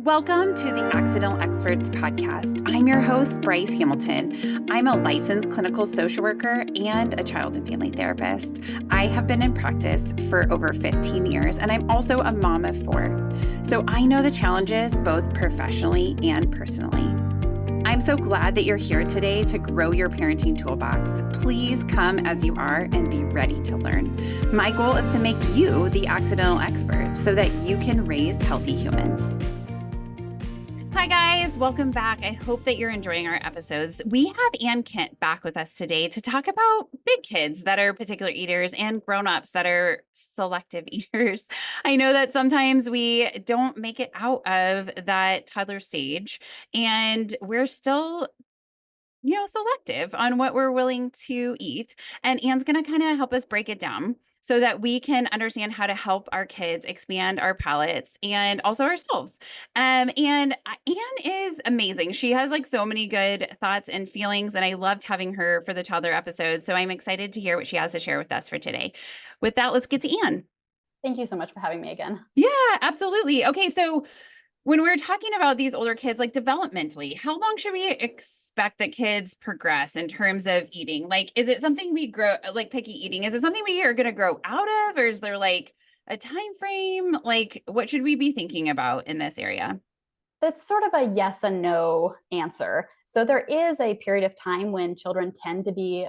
Welcome to the Accidental Experts podcast. I'm your host, Bryce Hamilton. I'm a licensed clinical social worker and a child and family therapist. I have been in practice for over 15 years, and I'm also a mom of 4. So I know the challenges both professionally and personally. I'm so glad that you're here today to grow your parenting toolbox. Please come as you are and be ready to learn. My goal is to make you the accidental expert so that you can raise healthy humans. Hi guys, welcome back. I hope that you're enjoying our episodes. We have Ann Kent back with us today to talk about big kids that are particular eaters and grown-ups that are selective eaters. I know that sometimes we don't make it out of that toddler stage and we're still selective on what we're willing to eat. And Ann's going to kind of help us break it down so that we can understand how to help our kids expand our palates and also ourselves. And Ann is amazing. She has like so many good thoughts and feelings, and I loved having her for the toddler episode. So I'm excited to hear what she has to share with us for today. With that, let's get to Ann. Thank you so much for having me again. Yeah, absolutely. Okay, so when we're talking about these older kids, like developmentally, how long should we expect that kids progress in terms of eating? Like, is it something we grow, like picky eating? Is it something we are going to grow out of, or is there like a time frame? Like, what should we be thinking about in this area? That's sort of a yes and no answer. So there is a period of time when children tend to be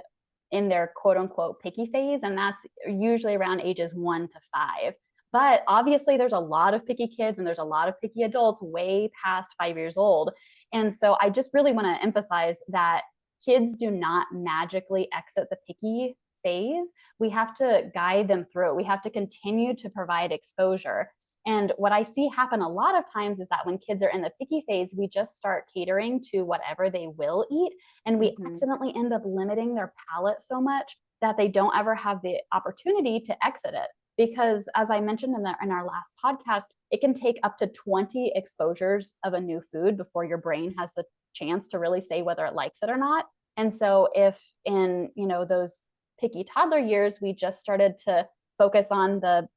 in their quote unquote picky phase, and that's usually around ages 1 to 5. But obviously, there's a lot of picky kids and there's a lot of picky adults way past 5 years old. And so I just really want to emphasize that kids do not magically exit the picky phase. We have to guide them through it. We have to continue to provide exposure. And what I see happen a lot of times is that when kids are in the picky phase, we just start catering to whatever they will eat. And we accidentally end up limiting their palate so much that they don't ever have the opportunity to exit it. Because as I mentioned in our last podcast, it can take up to 20 exposures of a new food before your brain has the chance to really say whether it likes it or not. And so if in, those picky toddler years, we just started to focus on the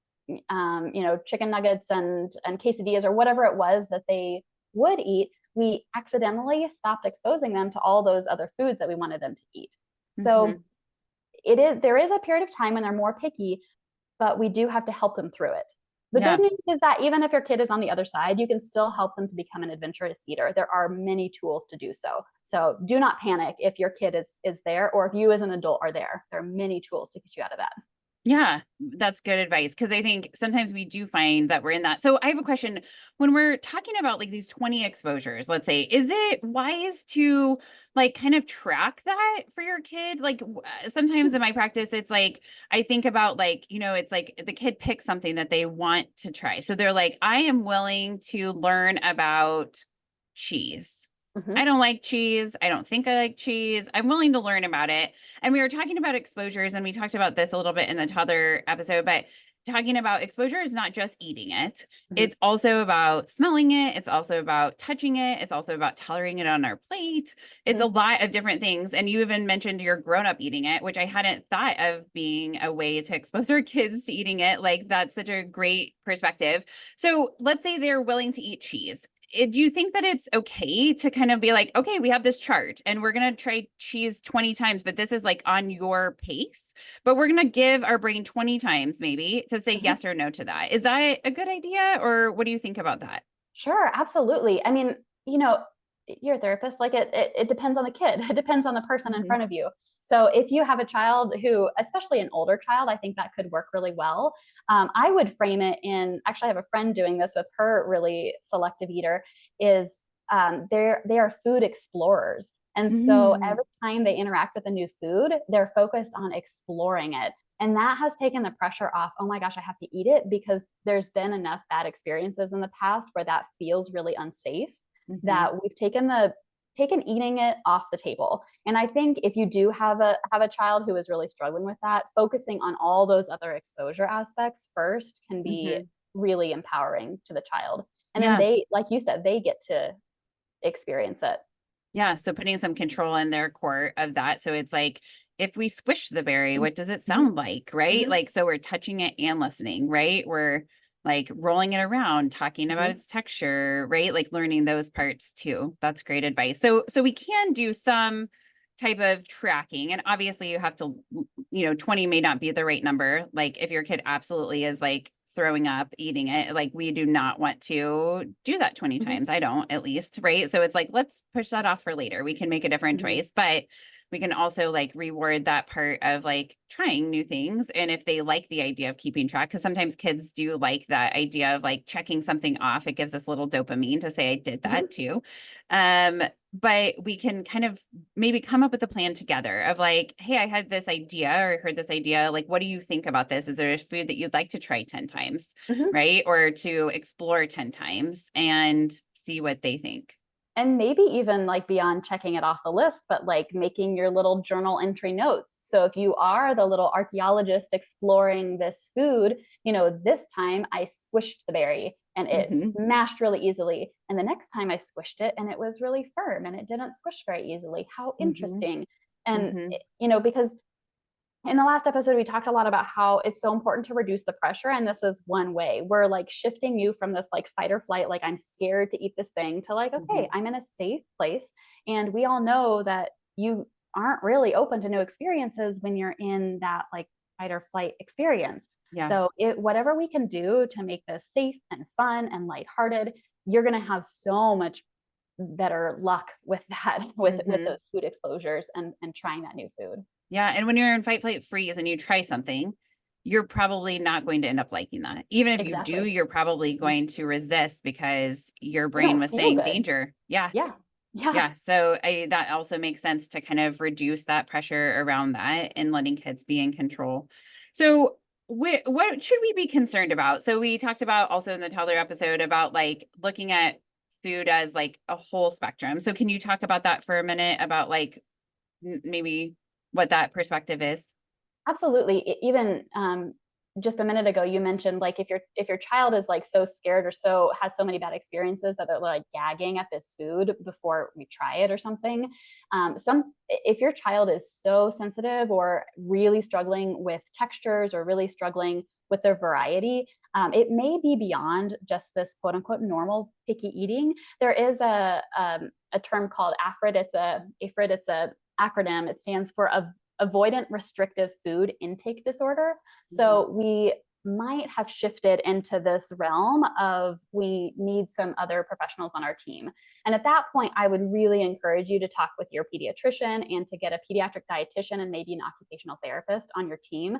chicken nuggets and quesadillas or whatever it was that they would eat, we accidentally stopped exposing them to all those other foods that we wanted them to eat. So there is a period of time when they're more picky, but we do have to help them through it. The good news is that even if your kid is on the other side, you can still help them to become an adventurous eater. There are many tools to do so. So do not panic if your kid is there, or if you as an adult are there. There are many tools to get you out of that. Yeah, that's good advice, because I think sometimes we do find that we're in that. So I have a question. When we're talking about like these 20 exposures, let's say, is it wise to like kind of track that for your kid? Like sometimes in my practice, it's like, I think about like, it's like the kid picks something that they want to try. So they're like, I am willing to learn about cheese. I don't like cheese. I don't think I like cheese. I'm willing to learn about it. And we were talking about exposures, and we talked about this a little bit in the toddler episode, but talking about exposure is not just eating it. It's also about smelling it. It's also about touching it. It's also about tolerating it on our plate. It's a lot of different things. And you even mentioned your grown-up eating it, which I hadn't thought of being a way to expose our kids to eating it. Like that's such a great perspective. So let's say they're willing to eat cheese. Do you think that it's okay to kind of be like, okay, we have this chart and we're going to try cheese 20 times, but this is like on your pace, but we're going to give our brain 20 times maybe to say yes or no to that. Is that a good idea? Or what do you think about that? Sure, absolutely. I mean, you're a therapist, like it depends on the kid. It depends on the person in front of you. So if you have a child who, especially an older child, I think that could work really well. I would frame it in, actually I have a friend doing this with her really selective eater, is they are food explorers. And so every time they interact with a new food, they're focused on exploring it. And that has taken the pressure off. Oh my gosh, I have to eat it, because there's been enough bad experiences in the past where that feels really unsafe, that we've taken eating it off the table. And I think if you do have a child who is really struggling with that, focusing on all those other exposure aspects first can be really empowering to the child. And then they, like you said, they get to experience it. Yeah. So putting some control in their court of that. So it's like, if we squish the berry, what does it sound like? Right. Like, so we're touching it and listening, right? We're like rolling it around, talking about Mhm. its texture, right? Like learning those parts too. That's great advice. So we can do some type of tracking, and obviously you have to, 20 may not be the right number. Like if your kid absolutely is like throwing up eating it, like we do not want to do that 20 Mhm. times. I don't, at least, right? So it's like, let's push that off for later. We can make a different Mhm. choice, but we can also like reward that part of like trying new things. And if they like the idea of keeping track, because sometimes kids do like that idea of like checking something off, it gives us a little dopamine to say I did Mhm. that too. But we can kind of maybe come up with a plan together of like, hey, I had this idea or I heard this idea. Like, what do you think about this? Is there a food that you'd like to try 10 times, Mhm. right? Or to explore 10 times and see what they think. And maybe even like beyond checking it off the list, but like making your little journal entry notes. So if you are the little archaeologist exploring this food, this time I squished the berry and it Hmm. smashed really easily. And the next time I squished it and it was really firm and it didn't squish very easily. How Hmm. interesting. And, Hmm. because in the last episode, we talked a lot about how it's so important to reduce the pressure. And this is one way. We're like shifting you from this like fight or flight, like I'm scared to eat this thing, to like, Hmm. okay, I'm in a safe place. And we all know that you aren't really open to new experiences when you're in that like fight or flight experience. Yeah. So whatever we can do to make this safe and fun and lighthearted, you're going to have so much better luck with that, with Hmm. those food exposures and trying that new food. Yeah. And when you're in fight, flight, freeze and you try something, you're probably not going to end up liking that. Even if you do, Exactly. you're probably Mhm. going to resist because your You brain don't was feel saying good. danger. Yeah. Yeah. Yeah. Yeah. So that also makes sense to kind of reduce that pressure around that and letting kids be in control. So what should we be concerned about? So we talked about also in the toddler episode about like looking at food as like a whole spectrum. So can you talk about that for a minute about like maybe what that perspective is? Absolutely. Even just a minute ago, you mentioned like if your child is like so scared or so has so many bad experiences that they're like gagging at this food before we try it or something. If your child is so sensitive or really struggling with textures or really struggling with their variety, it may be beyond just this quote unquote normal picky eating. There is a term called AFRID. It's a acronym. It stands for avoidant restrictive food intake disorder. Mhm. So we might have shifted into this realm of we need some other professionals on our team. And at that point, I would really encourage you to talk with your pediatrician and to get a pediatric dietitian and maybe an occupational therapist on your team,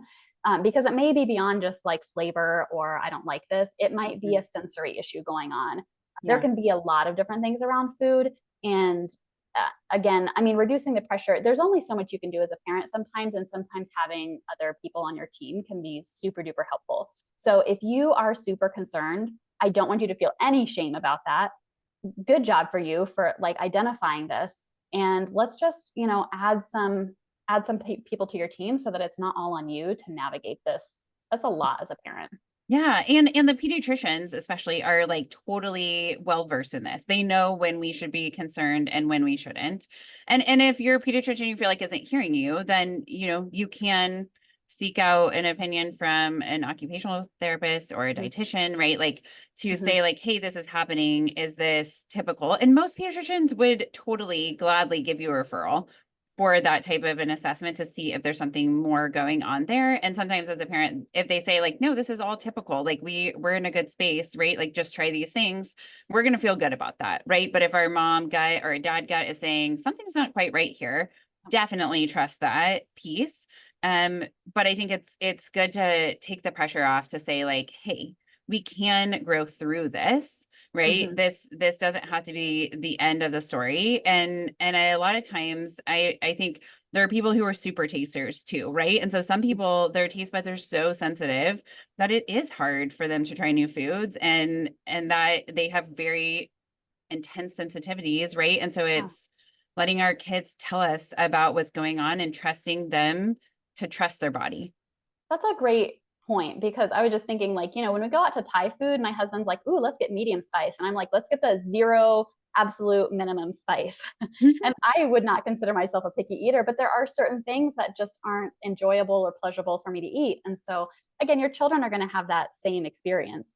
because it may be beyond just like flavor or I don't like this. It might be Mhm. a sensory issue going on. There Yeah. can be a lot of different things around food. And again, I mean, reducing the pressure, there's only so much you can do as a parent sometimes, and sometimes having other people on your team can be super duper helpful. So if you are super concerned, I don't want you to feel any shame about that. Good job for you for like identifying this. And let's just, add some people to your team so that it's not all on you to navigate this. That's a lot as a parent. Yeah, and the pediatricians especially are like totally well versed in this. They know when we should be concerned and when we shouldn't. And if your pediatrician you feel like isn't hearing you, then you can seek out an opinion from an occupational therapist or a Mm-hmm. dietitian, right? Like to Mm-hmm. say like, hey, this is happening. Is this typical? And most pediatricians would totally gladly give you a referral for that type of an assessment to see if there's something more going on there. And sometimes as a parent, if they say like, no, this is all typical, like we're in a good space, right? Like just try these things, we're going to feel good about that. Right. But if our mom gut or a dad gut is saying something's not quite right here, definitely trust that piece. But I think it's good to take the pressure off to say like, hey, we can grow through this, right? Mm-hmm. This doesn't have to be the end of the story. And a lot of times I think there are people who are super tasters too, right? And so some people, their taste buds are so sensitive that it is hard for them to try new foods and that they have very intense sensitivities, right? And so Yeah. it's letting our kids tell us about what's going on and trusting them to trust their body. That's a great point because I was just thinking, like, when we go out to Thai food, my husband's like, "Ooh, let's get medium spice," and I'm like, "Let's get the zero absolute minimum spice." And I would not consider myself a picky eater, but there are certain things that just aren't enjoyable or pleasurable for me to eat. And so, again, your children are going to have that same experience.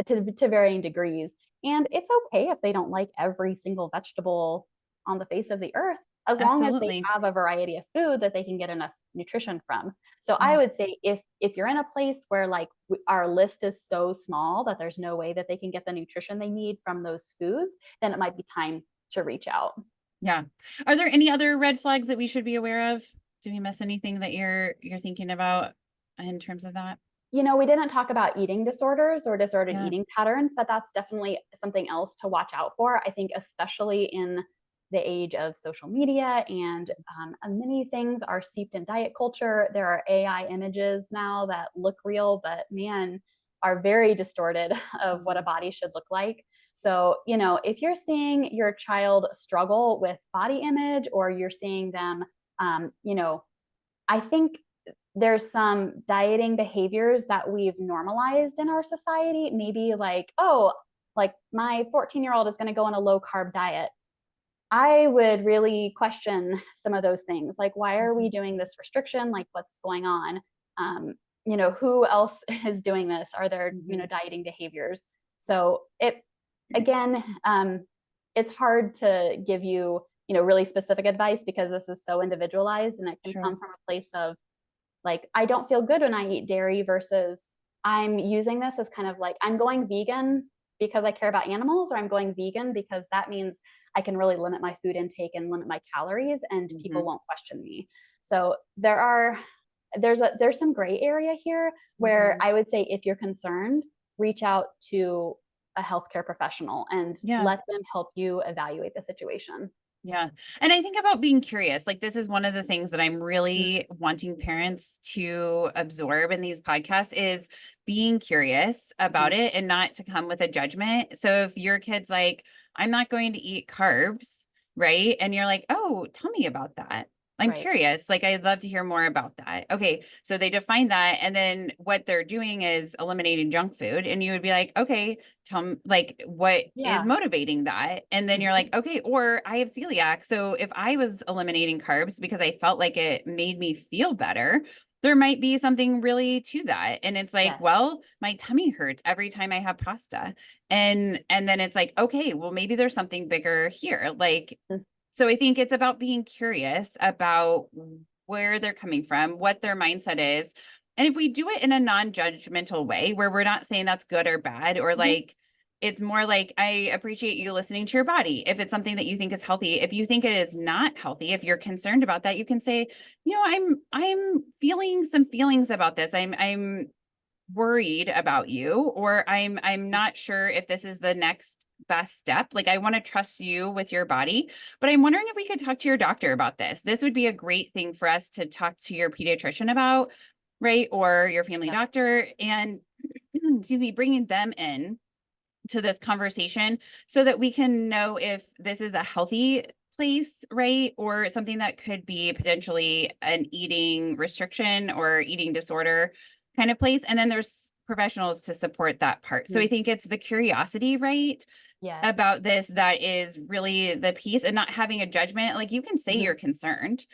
to varying degrees. And it's okay if they don't like every single vegetable on the face of the earth, as long as they Absolutely. have a variety of food that they can get enough nutrition from. So I Yeah. would say if you're in a place where like our list is so small that there's no way that they can get the nutrition they need from those foods, then it might be time to reach out. Yeah. Are there any other red flags that we should be aware of? Do we miss anything that you're thinking about in terms of that? We didn't talk about eating disorders or disordered Yeah. eating patterns, but that's definitely something else to watch out for. I think, especially in the age of social media, and many things are steeped in diet culture. There are AI images now that look real, but man, are very distorted of what a body should look like. So, if you're seeing your child struggle with body image, or you're seeing them, I think there's some dieting behaviors that we've normalized in our society. Maybe like, oh, like my 14-year-old is going to go on a low carb diet. I would really question some of those things. Like, why are we doing this restriction? Like, what's going on? Who else is doing this? Are there, dieting behaviors? So again, it's hard to give you, really specific advice because this is so individualized, and it can come Sure. from a place of like, I don't feel good when I eat dairy, versus I'm using this as kind of like, I'm going vegan because I care about animals, or I'm going vegan because that means I can really limit my food intake and limit my calories, and people won't question me. So there's some gray area here where I would say, if you're concerned, reach out to a healthcare professional and Yeah. let them help you evaluate the situation. Yeah. And I think about being curious. Like, this is one of the things that I'm Mm. really wanting parents to absorb in these podcasts is being curious about Mhm. it and not to come with a judgment. So if your kid's like, I'm not going to eat carbs, right? And you're like, oh, tell me about that. I'm Right. curious. Like, I'd love to hear more about that. Okay. So they define that. And then what they're doing is eliminating junk food. And you would be like, okay, tell me, like, what is Yeah. motivating that? And then you're Mhm. like, okay, or I have celiac. So if I was eliminating carbs because I felt like it made me feel better, there might be something really to that. And it's like, Yes. well, my tummy hurts every time I have pasta. And then it's like, okay, well, maybe there's something bigger here. Like, Mm. so I think it's about being curious about where they're coming from, what their mindset is. And if we do it in a non-judgmental way, where we're not saying that's good or bad, or Mhm. like, it's more like, I appreciate you listening to your body. If it's something that you think is healthy, if you think it is not healthy, if you're concerned about that, you can say, I'm feeling some feelings about this. I'm worried about you, or I'm not sure if this is the next best step. Like, I want to trust you with your body, but I'm wondering if we could talk to your doctor about this. This would be a great thing for us to talk to your pediatrician about, right? Or your family Yeah. doctor, and excuse me, bringing them in to this conversation so that we can know if this is a healthy place, right? Or something that could be potentially an eating restriction or eating disorder kind of place. And then there's professionals to support that part. So I Mhm. think it's the curiosity, right, Yes. about this that is really the piece, and not having a judgment. Like, you can say Mhm. you're concerned,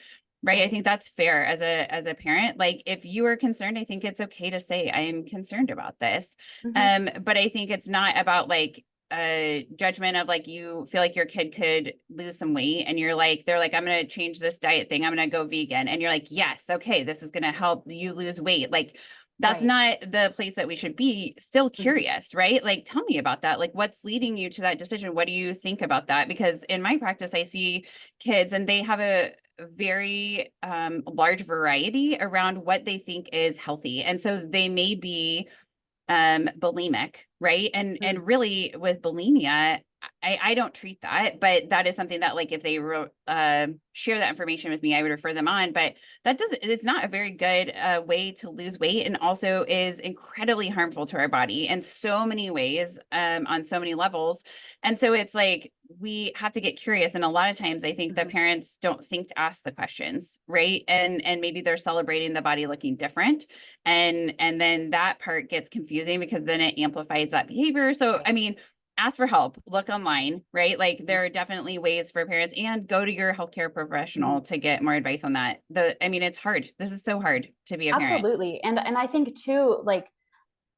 right? I Right. think that's fair as a parent. Like, if you are concerned, I think it's okay to say, I am concerned about this. Mhm. But I think it's not about like a judgment of like, you feel like your kid could lose some weight and you're like, they're like, I'm going to change this diet thing, I'm going to go vegan, and you're like, yes, okay, this is going to help you lose weight. Like, that's Right. not the place that we should be. Still Mhm. curious, right? Like, tell me about that. Like, what's leading you to that decision? What do you think about that? Because in my practice, I see kids and they have a very large variety around what they think is healthy. And so they may be bulimic, right? Mm. And really with bulimia, I don't treat that, but that is something that, like, if they share that information with me, I would refer them on. But that doesn't, it's not a very good way to lose weight, and also is incredibly harmful to our body in so many ways, on so many levels. And so it's like, we have to get curious. And a lot of times I think that Mhm. parents don't think to ask the questions, right? And maybe they're celebrating the body looking different, and then that part gets confusing because then it amplifies that behavior. So I Right. mean, ask for help, look online, right? Like, Mhm. there are definitely ways for parents, and go to your healthcare Mhm. professional to get more advice on that. I mean, it's hard. This is so hard to be a parent. Absolutely. And I think too, like,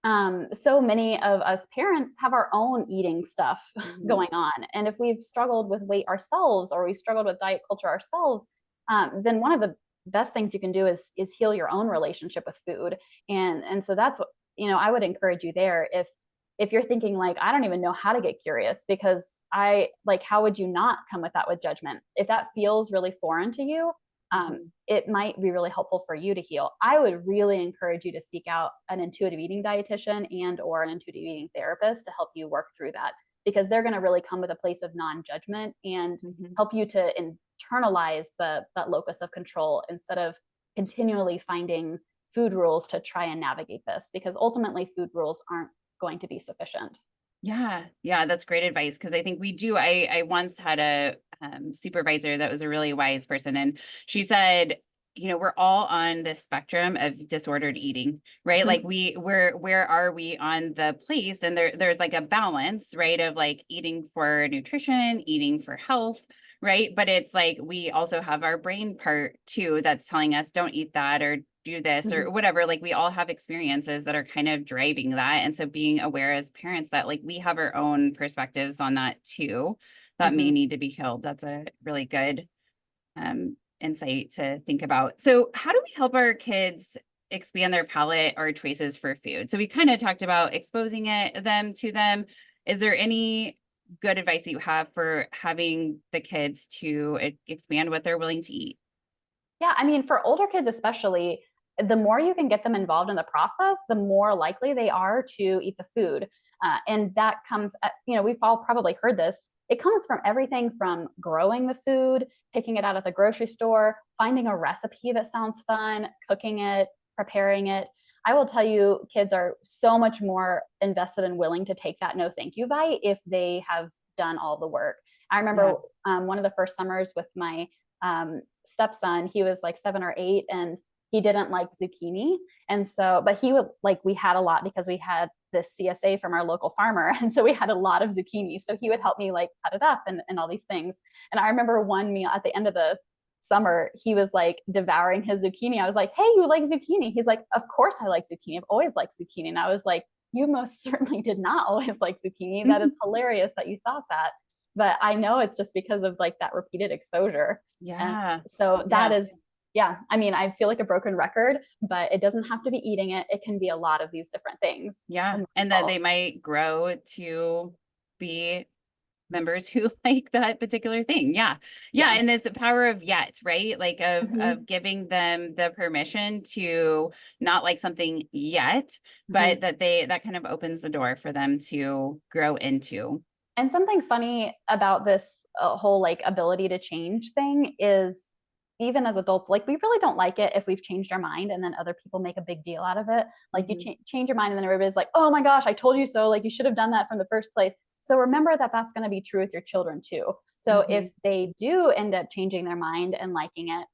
So many of us parents have our own eating stuff going on. And if we've struggled with weight ourselves, or we struggled with diet culture ourselves, then one of the best things you can do is heal your own relationship with food. And so that's what, I would encourage you there. If you're thinking like, I don't even know how to get curious, because how would you not come with that with judgment? If that feels really foreign to you, it might be really helpful for you to heal. I would really encourage you to seek out an intuitive eating dietitian and or an intuitive eating therapist to help you work through that, because they're going to really come with a place of non-judgment and help you to internalize that locus of control, instead of continually finding food rules to try and navigate this, because ultimately food rules aren't going to be sufficient. Yeah. Yeah. That's great advice. Cause I think we do. I once had a supervisor that was a really wise person, and she said, we're all on the spectrum of disordered eating, right? Like where are we on the place? And there's like a balance, right? Of like eating for nutrition, eating for health, right? But it's like, we also have our brain part too, that's telling us don't eat that or do this or whatever. Like we all have experiences that are kind of driving that. And so being aware as parents that like we have our own perspectives on that too, that may need to be healed. That's a really good insight to think about. So how do we help our kids expand their palate or choices for food? So we kind of talked about exposing them to them. Is there any good advice that you have for having the kids to expand what they're willing to eat? Yeah, I mean, for older kids especially, the more you can get them involved in the process, the more likely they are to eat the food. And that comes, we've all probably heard this. It comes from everything from growing the food, picking it out at the grocery store, finding a recipe that sounds fun, cooking it, preparing it. I will tell you, kids are so much more invested and willing to take that no thank you bite if they have done all the work. I remember one of the first summers with my stepson, he was like 7 or 8, and he didn't like zucchini. And so, but he would we had a lot because we had this CSA from our local farmer. And so we had a lot of zucchini. So he would help me cut it up and all these things. And I remember one meal at the end of the summer, he was devouring his zucchini. I was like, hey, you like zucchini? He's like, of course I like zucchini. I've always liked zucchini. And I was like, you most certainly did not always like zucchini. That is hilarious that you thought that. But I know it's just because of that repeated exposure. Yeah. And so that is, I mean, I feel like a broken record, but it doesn't have to be eating it. It can be a lot of these different things. Yeah. And that they might grow to be members who like that particular thing. Yeah. And there's the power of yet, right? Of giving them the permission to not like something yet, but that kind of opens the door for them to grow into. And something funny about this whole ability to change thing is, even as adults, we really don't like it if we've changed our mind and then other people make a big deal out of it. You change your mind and then everybody's like, oh my gosh, I told you so. You should have done that from the first place. So remember that that's going to be true with your children too. So if they do end up changing their mind and liking it,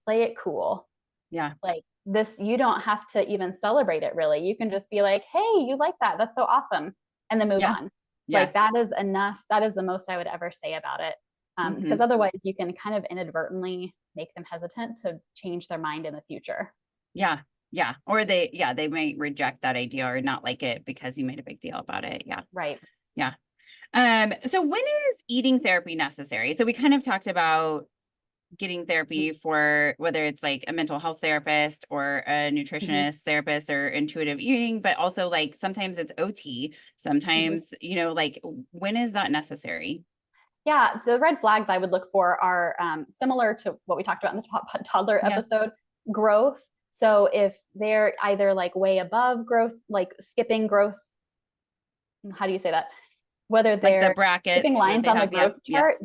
play it cool. Yeah. This, you don't have to even celebrate it really. You can just be like, hey, you like that. That's so awesome. And then move on. Yes. That is enough. That is the most I would ever say about it. Because otherwise you can kind of inadvertently make them hesitant to change their mind in the future. Yeah. Yeah. Or they might reject that idea or not like it because you made a big deal about it. Yeah. Right. Yeah. So when is eating therapy necessary? So we kind of talked about getting therapy for whether it's a mental health therapist or a nutritionist therapist or intuitive eating, but also sometimes it's OT, sometimes, when is that necessary? Yeah, the red flags I would look for are similar to what we talked about in the toddler episode, growth. So if they're either way above growth, skipping growth, how do you say that? Whether they're the brackets, skipping lines on the growth chart.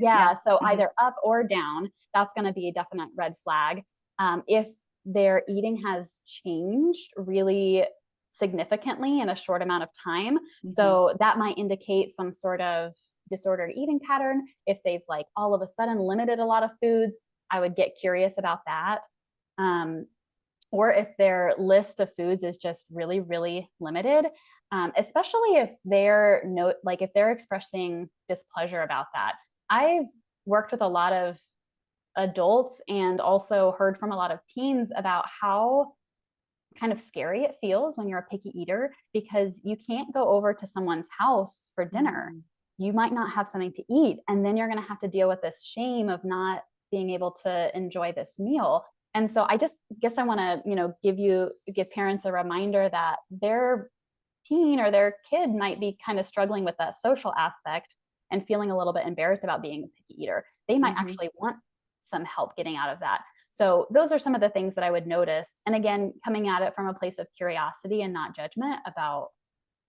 So either up or down, that's going to be a definite red flag. If their eating has changed really significantly in a short amount of time, so that might indicate some sort of disordered eating pattern. If they've all of a sudden limited a lot of foods, I would get curious about that. Or if their list of foods is just really, really limited, especially if they're if they're expressing displeasure about that. I've worked with a lot of adults and also heard from a lot of teens about how kind of scary it feels when you're a picky eater, because you can't go over to someone's house for dinner. You might not have something to eat, and then you're going to have to deal with this shame of not being able to enjoy this meal. And so I just guess I want to, give parents a reminder that their teen or their kid might be kind of struggling with that social aspect and feeling a little bit embarrassed about being a picky eater. They might actually want some help getting out of that. So those are some of the things that I would notice. And again, coming at it from a place of curiosity and not judgment about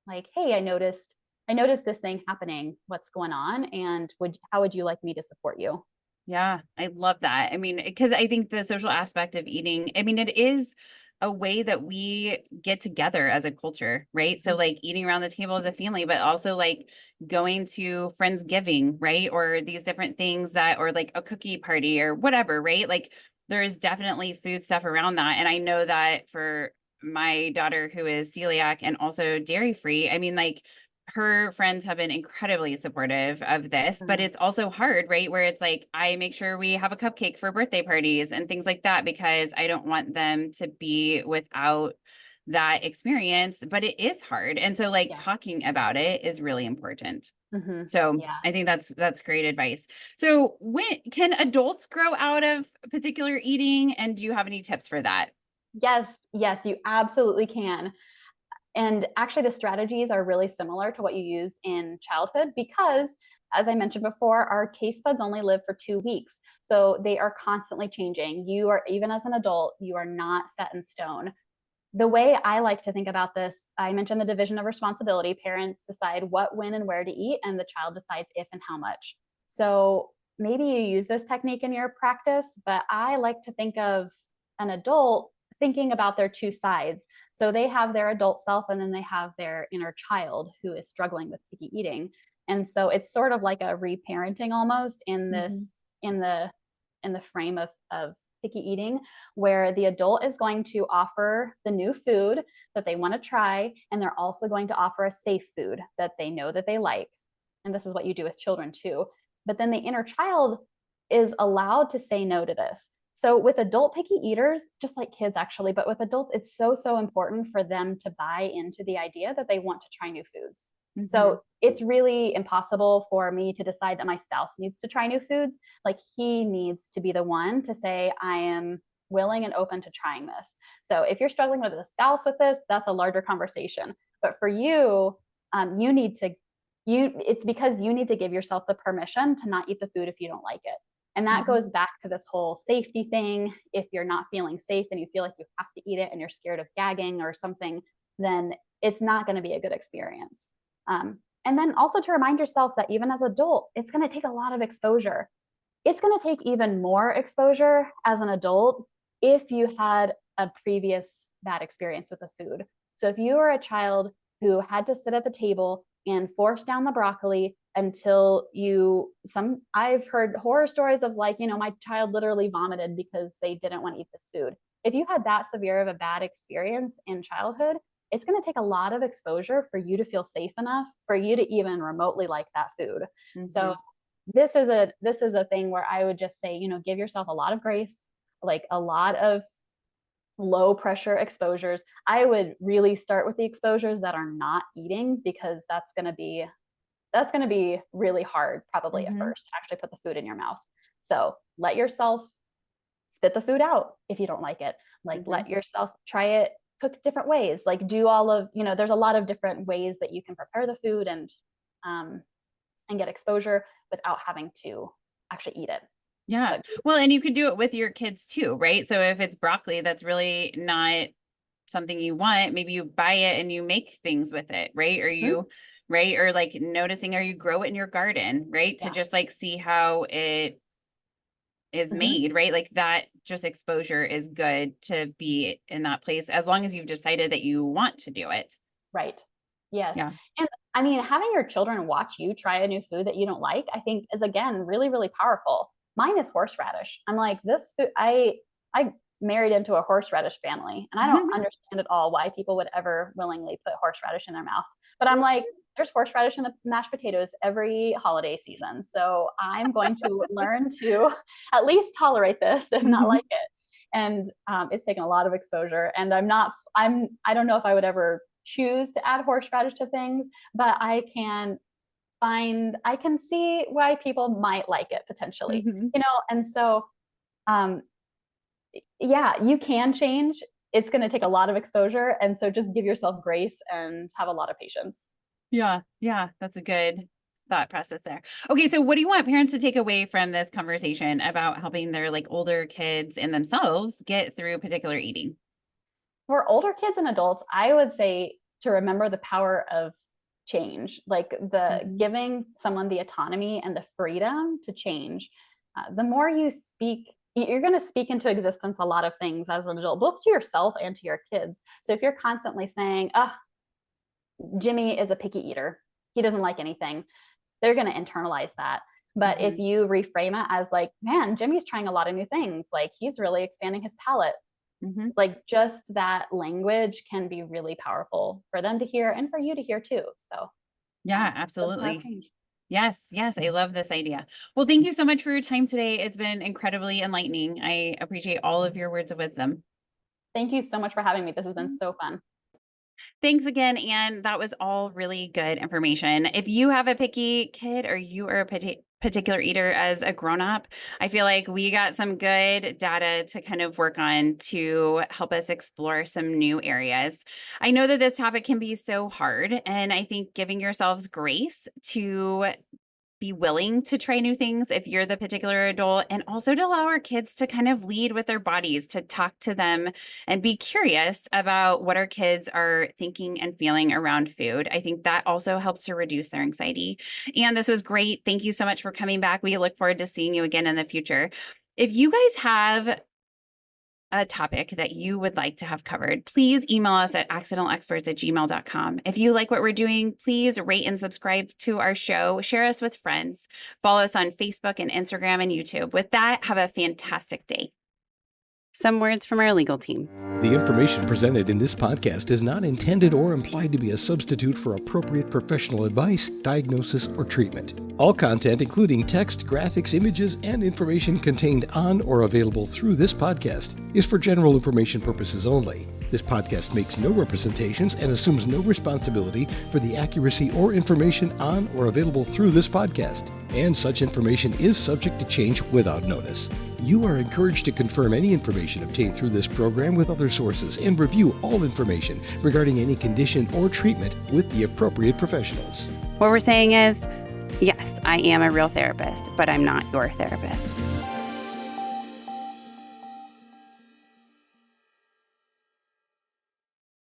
like, hey, I noticed this thing happening. What's going on? And how would you like me to support you? Yeah, I love that. I mean, because I think the social aspect of eating, I mean, it is a way that we get together as a culture, right? So like eating around the table as a family, but also like going to Friendsgiving, right? Or these different things that, or like a cookie party or whatever, right? Like there is definitely food stuff around that. And I know that for my daughter who is celiac and also dairy free, I mean, like her friends have been incredibly supportive of this, but it's also hard, right? Where it's like, I make sure we have a cupcake for birthday parties and things like that, because I don't want them to be without that experience, but it is hard. And so like talking about it is really important. So I think that's great advice. So when can adults grow out of particular eating? And do you have any tips for that? Yes, you absolutely can. And actually, the strategies are really similar to what you use in childhood because, as I mentioned before, our taste buds only live for 2 weeks. So they are constantly changing. You are, even as an adult, you are not set in stone. The way I like to think about this, I mentioned the division of responsibility. Parents decide what, when, and where to eat, and the child decides if and how much. So maybe you use this technique in your practice, but I like to think of an adult thinking about their two sides. So they have their adult self, and then they have their inner child who is struggling with picky eating. And so it's sort of like a reparenting almost in this, in the frame of picky eating, where the adult is going to offer the new food that they want to try, and they're also going to offer a safe food that they know that they like. And this is what you do with children too. But then the inner child is allowed to say no to this. So with adult picky eaters, just like kids actually, but with adults, it's so important for them to buy into the idea that they want to try new foods. So it's really impossible for me to decide that my spouse needs to try new foods. Like he needs to be the one to say, I am willing and open to trying this. So if you're struggling with a spouse with this, that's a larger conversation. But for you, it's because you need to give yourself the permission to not eat the food if you don't like it. And that goes back to this whole safety thing. If you're not feeling safe and you feel like you have to eat it and you're scared of gagging or something, then it's not going to be a good experience. And then also to remind yourself that even as an adult, it's going to take a lot of exposure. It's going to take even more exposure as an adult if you had a previous bad experience with the food. So if you were a child who had to sit at the table and force down the broccoli until I've heard horror stories of like, my child literally vomited because they didn't want to eat this food. If you had that severe of a bad experience in childhood, it's going to take a lot of exposure for you to feel safe enough for you to even remotely like that food. So this is a thing where I would just say, give yourself a lot of grace, like a lot of low pressure exposures. I would really start with the exposures that are not eating, because that's going to be really hard probably at first to actually put the food in your mouth. So let yourself spit the food out if you don't like it. Like let yourself try it, cook different ways, like do all of, there's a lot of different ways that you can prepare the food and get exposure without having to actually eat it. Yeah. Well, and you could do it with your kids too, right? So if it's broccoli, that's really not something you want, maybe you buy it and you make things with it, right? Or you, right? Or like noticing, or you grow it in your garden, right? To just like see how it is made, right? Like that just exposure is good to be in that place as long as you've decided that you want to do it. Right. Yes. Yeah. And I mean, having your children watch you try a new food that you don't like, I think is again really, really powerful. Mine is horseradish. I'm like, this food, I married into a horseradish family, and I don't understand at all why people would ever willingly put horseradish in their mouth. But I'm like, there's horseradish in the mashed potatoes every holiday season. So I'm going to learn to at least tolerate this, if not like it. And it's taken a lot of exposure, and I don't know if I would ever choose to add horseradish to things, but I can see why people might like it potentially, and so, yeah, you can change. It's going to take a lot of exposure. And so just give yourself grace and have a lot of patience. Yeah. Yeah. That's a good thought process there. Okay. So what do you want parents to take away from this conversation about helping their like older kids and themselves get through particular eating? For older kids and adults, I would say to remember the power of change, like giving someone the autonomy and the freedom to change. The more you speak, you're going to speak into existence a lot of things as an adult, both to yourself and to your kids. So if you're constantly saying, Jimmy is a picky eater, he doesn't like anything, they're going to internalize that. But if you reframe it as like, man, Jimmy's trying a lot of new things, like he's really expanding his palate. Like just that language can be really powerful for them to hear and for you to hear too. So yeah, absolutely. Yes. Yes. I love this idea. Well, thank you so much for your time today. It's been incredibly enlightening. I appreciate all of your words of wisdom. Thank you so much for having me. This has been so fun. Thanks again, Anne. That was all really good information. If you have a picky kid or you are a particular eater as a grown-up, I feel like we got some good data to kind of work on to help us explore some new areas. I know that this topic can be so hard, and I think giving yourselves grace to be willing to try new things if you're the particular adult, and also to allow our kids to kind of lead with their bodies, to talk to them and be curious about what our kids are thinking and feeling around food. I think that also helps to reduce their anxiety. And this was great. Thank you so much for coming back. We look forward to seeing you again in the future. If you guys have a topic that you would like to have covered, please email us at accidentalexperts@gmail.com. If you like what we're doing, please rate and subscribe to our show, share us with friends, follow us on Facebook and Instagram and YouTube. With that, have a fantastic day. Some words from our legal team. The information presented in this podcast is not intended or implied to be a substitute for appropriate professional advice, diagnosis, or treatment. All content, including text, graphics, images, and information contained on or available through this podcast, is for general information purposes only. This podcast makes no representations and assumes no responsibility for the accuracy or information on or available through this podcast, and such information is subject to change without notice. You are encouraged to confirm any information obtained through this program with other sources and review all information regarding any condition or treatment with the appropriate professionals. What we're saying is, yes, I am a real therapist, but I'm not your therapist.